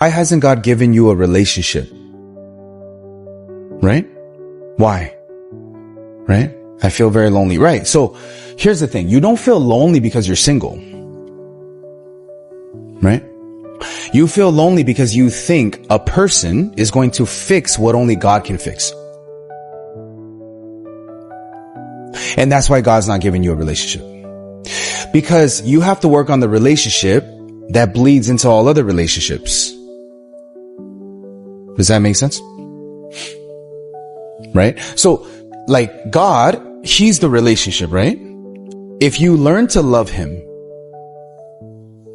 Why hasn't God given you a relationship? Right? Why? Right? I feel very lonely. Right. So here's the thing. You don't feel lonely because you're single. Right? You feel lonely because you think a person is going to fix what only God can fix. And that's why God's not giving you a relationship. Because you have to work on the relationship that bleeds into all other relationships. Does that make sense? Right? So, like God, He's the relationship, right? If you learn to love Him,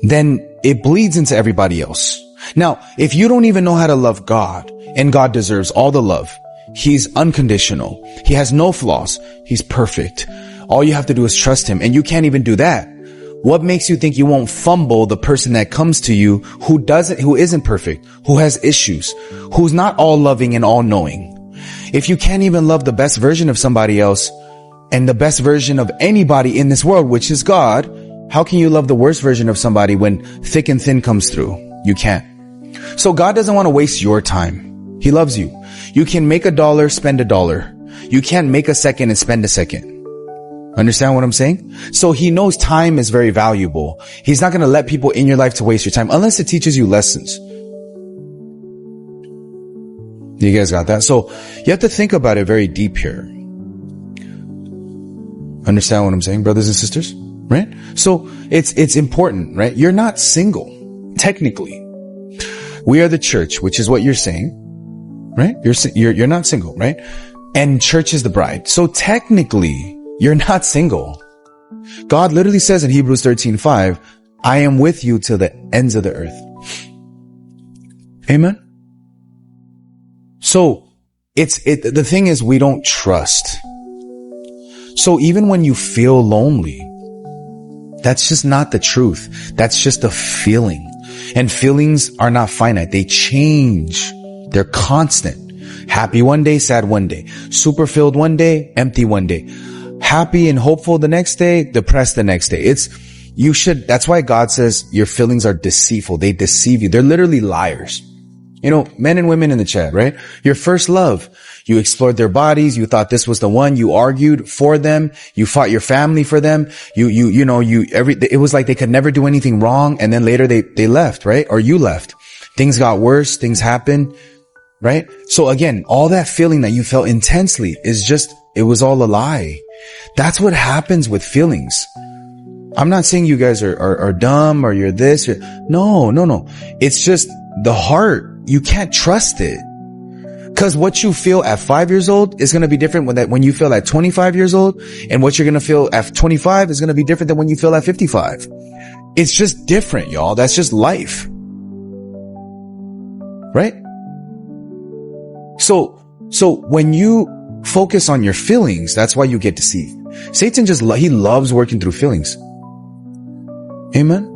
then it bleeds into everybody else. Now, if you don't even know how to love God, and God deserves all the love, He's unconditional. He has no flaws. He's perfect. All you have to do is trust Him, and you can't even do that. What makes you think you won't fumble the person that comes to you who isn't perfect, who has issues, who's not all loving and all knowing? If you can't even love the best version of somebody else and the best version of anybody in this world, which is God, how can you love the worst version of somebody when thick and thin comes through? You can't. So God doesn't want to waste your time. He loves you. You can make $1, spend $1. You can't make a second and spend a second. Understand what I'm saying? So He knows time is very valuable. He's not going to let people in your life to waste your time unless it teaches you lessons. You guys got that? So you have to think about it very deep here. Understand what I'm saying, brothers and sisters? Right? So it's important, right? You're not single, technically. We are the church, which is what you're saying, right? You're not single, right? And church is the bride. So technically, you're not single. God literally says in Hebrews 13:5, I am with you till the ends of the earth. Amen. So the thing is, we don't trust. So even when you feel lonely, that's just not the truth. That's just a feeling. And feelings are not finite. They change. They're constant. Happy one day, sad one day. Super filled one day, empty one day. Happy and hopeful the next day, depressed the next day. That's why God says your feelings are deceitful. They deceive you. They're literally liars. You know, men and women in the chat, right? Your first love. You explored their bodies. You thought this was the one. You argued for them. You fought your family for them. It was like they could never do anything wrong. And then later they left, right? Or you left. Things got worse. Things happened, right? So again, all that feeling that you felt intensely it was all a lie. That's what happens with feelings. I'm not saying you guys are dumb or you're this. No. It's just the heart. You can't trust it. Cause what you feel at 5 years old is going to be different when you feel at 25 years old. And what you're going to feel at 25 is going to be different than when you feel at 55. It's just different, y'all. That's just life. Right? So when you focus on your feelings, that's why you get deceived. Satan he loves working through feelings. Amen.